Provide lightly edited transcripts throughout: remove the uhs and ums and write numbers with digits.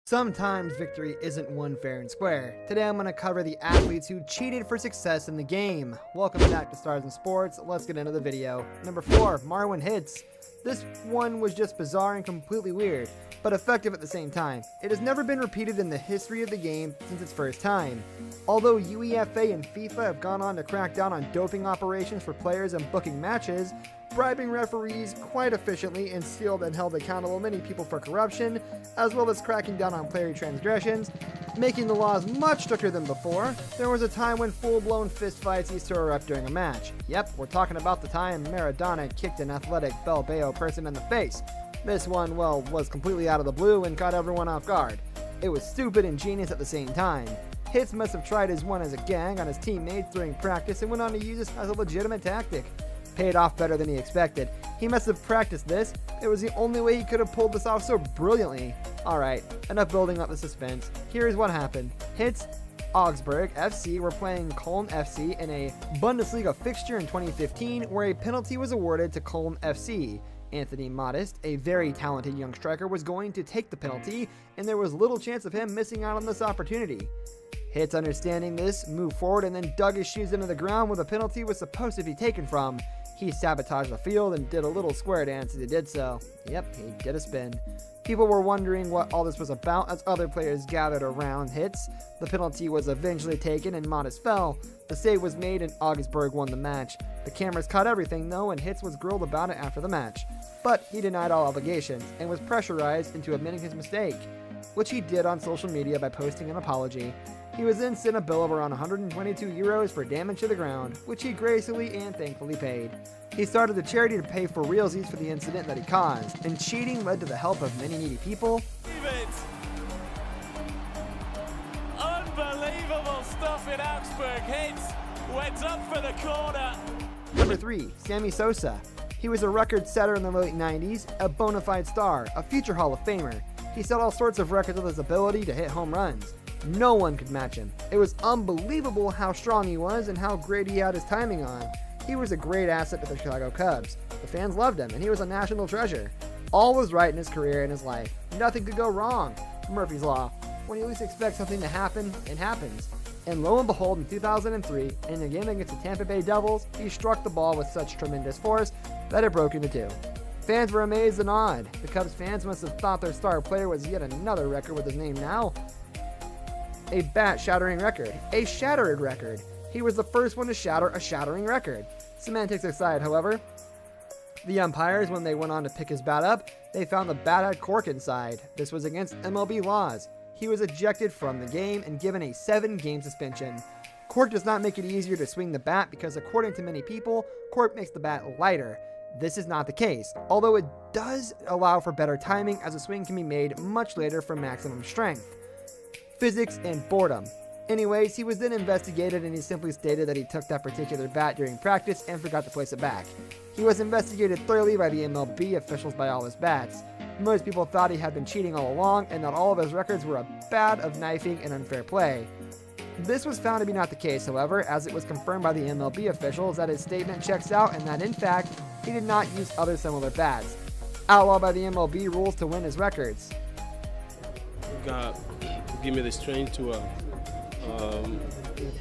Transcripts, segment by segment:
Sometimes victory isn't won fair and square. Today I'm going to cover the athletes who cheated for success in the game. Welcome back to Stars in Sports. Let's get into the video. Number 4, Marwin Hits. This one was just bizarre and completely weird, but effective at the same time. It has never been repeated in the history of the game since its first time. Although UEFA and FIFA have gone on to crack down on doping operations for players and booking matches, bribing referees quite efficiently and sealed and held accountable many people for corruption, as well as cracking down on player transgressions, making the laws much stricter than before, there was a time when full-blown fistfights used to erupt during a match. Yep, we're talking about the time Maradona kicked an athletic Bilbao person in the face. This one, well, was completely out of the blue and caught everyone off guard. It was stupid and genius at the same time. Hits must have tried his one as a gang on his teammates during practice and went on to use this as a legitimate tactic. Paid off better than he expected. He must have practiced this. It was the only way he could have pulled this off so brilliantly. Alright, enough building up the suspense. Here's what happened. Hits Augsburg FC were playing Köln FC in a Bundesliga fixture in 2015 where a penalty was awarded to Köln FC. Anthony Modest, a very talented young striker, was going to take the penalty, and there was little chance of him missing out on this opportunity. Hits, understanding this, moved forward and then dug his shoes into the ground where the penalty was supposed to be taken from. He sabotaged the field and did a little square dance as he did so. Yep, he did a spin. People were wondering what all this was about as other players gathered around Hits. The penalty was eventually taken and Modest fell. The save was made and Augsburg won the match. The cameras caught everything though, and Hits was grilled about it after the match. But he denied all allegations and was pressurized into admitting his mistake, which he did on social media by posting an apology. He was then sent a bill of around 122 euros for damage to the ground, which he gracefully and thankfully paid. He started a charity to pay for realsies for the incident that he caused, and cheating led to the help of many needy people. Unbelievable stuff in Augsburg. Hits went up for the corner. Number 3, Sammy Sosa. He was a record setter in the late 90s, a bona fide star, a future Hall of Famer. He set all sorts of records with his ability to hit home runs. No one could match him. It was unbelievable how strong he was and how great he had his timing on. He was a great asset to the Chicago Cubs. The fans loved him, and he was a national treasure. All was right in his career and his life. Nothing could go wrong. Murphy's Law. When you least expect something to happen, it happens. And lo and behold, in 2003, in a game against the Tampa Bay Devils, he struck the ball with such tremendous force that it broke into two. Fans were amazed and awed. The Cubs fans must have thought their star player was yet another record with his name now. A bat-shattering record. A shattered record. He was the first one to shatter a shattering record. Semantics aside, however, the umpires, when they went on to pick his bat up, they found the bat had cork inside. This was against MLB laws. He was ejected from the game and given a 7-game suspension. Cork does not make it easier to swing the bat because, according to many people, cork makes the bat lighter. This is not the case, although it does allow for better timing as a swing can be made much later for maximum strength. Physics and boredom. Anyways, he was then investigated and he simply stated that he took that particular bat during practice and forgot to place it back. He was investigated thoroughly by the MLB officials by all his bats. Most people thought he had been cheating all along and that all of his records were a bad of knifing and unfair play. This was found to be not the case, however, as it was confirmed by the MLB officials that his statement checks out and that in fact, he did not use other similar bats. Outlawed by the MLB rules to win his records. God give me the strength to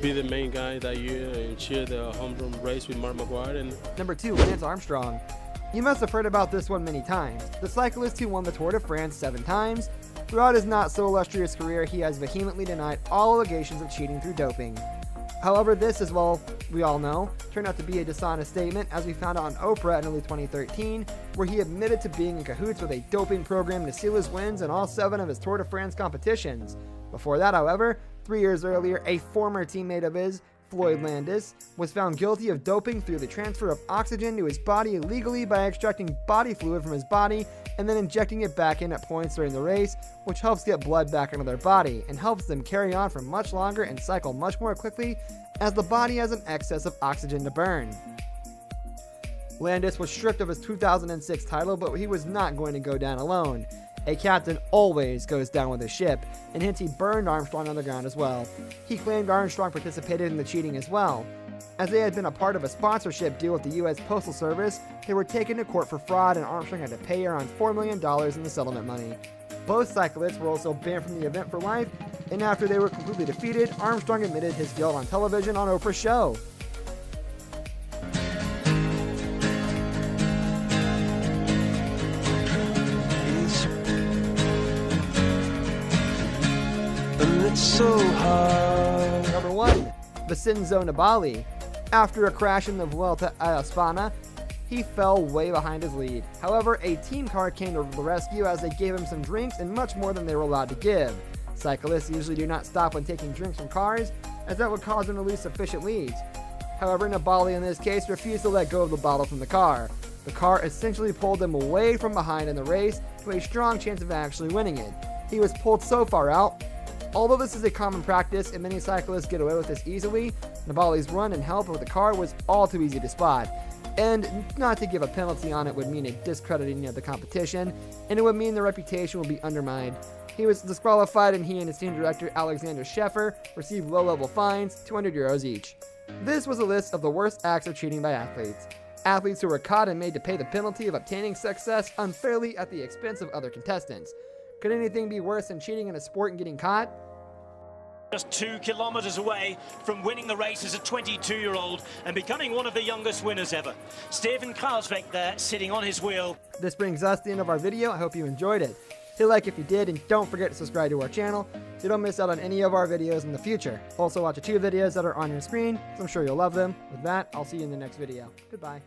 be the main guy that year and cheer the home run race with Mark McGuire. And Number 2, Lance Armstrong. You must have heard about this one many times. The cyclist who won the Tour de France 7 times. Throughout his not so illustrious career, he has vehemently denied all allegations of cheating through doping. However, this, as well we all know, turned out to be a dishonest statement, as we found out on Oprah in early 2013, where he admitted to being in cahoots with a doping program to seal his wins in all 7 of his Tour de France competitions. Before that, however, 3 years earlier, a former teammate of his, Floyd Landis, was found guilty of doping through the transfer of oxygen to his body illegally by extracting body fluid from his body and then injecting it back in at points during the race, which helps get blood back into their body and helps them carry on for much longer and cycle much more quickly as the body has an excess of oxygen to burn. Landis was stripped of his 2006 title, but he was not going to go down alone. A captain always goes down with his ship, and hence he burned Armstrong on the ground as well. He claimed Armstrong participated in the cheating as well. As they had been a part of a sponsorship deal with the U.S. Postal Service, they were taken to court for fraud and Armstrong had to pay around $4 million in the settlement money. Both cyclists were also banned from the event for life, and after they were completely defeated, Armstrong admitted his guilt on television on Oprah's show. It's so hard. Number 1. Vincenzo Nibali. After a crash in the Vuelta a España, he fell way behind his lead. However, a team car came to the rescue as they gave him some drinks and much more than they were allowed to give. Cyclists usually do not stop when taking drinks from cars, as that would cause them to lose sufficient leads. However, Nibali in this case refused to let go of the bottle from the car. The car essentially pulled him away from behind in the race to a strong chance of actually winning it. He was pulled so far out. Although this is a common practice and many cyclists get away with this easily, Nibali's run and help with the car was all too easy to spot. And not to give a penalty on it would mean a discrediting of the competition, and it would mean the reputation would be undermined. He was disqualified, and he and his team director Alexander Scheffer received low-level fines, €200 each. This was a list of the worst acts of cheating by athletes. Athletes who were caught and made to pay the penalty of obtaining success unfairly at the expense of other contestants. Could anything be worse than cheating in a sport and getting caught? Just 2 kilometers away from winning the race as a 22-year-old and becoming one of the youngest winners ever. Steven Kruijswijk there, sitting on his wheel. This brings us to the end of our video. I hope you enjoyed it. Hit like if you did, and don't forget to subscribe to our channel so you don't miss out on any of our videos in the future. Also, watch the 2 videos that are on your screen, so I'm sure you'll love them. With that, I'll see you in the next video. Goodbye.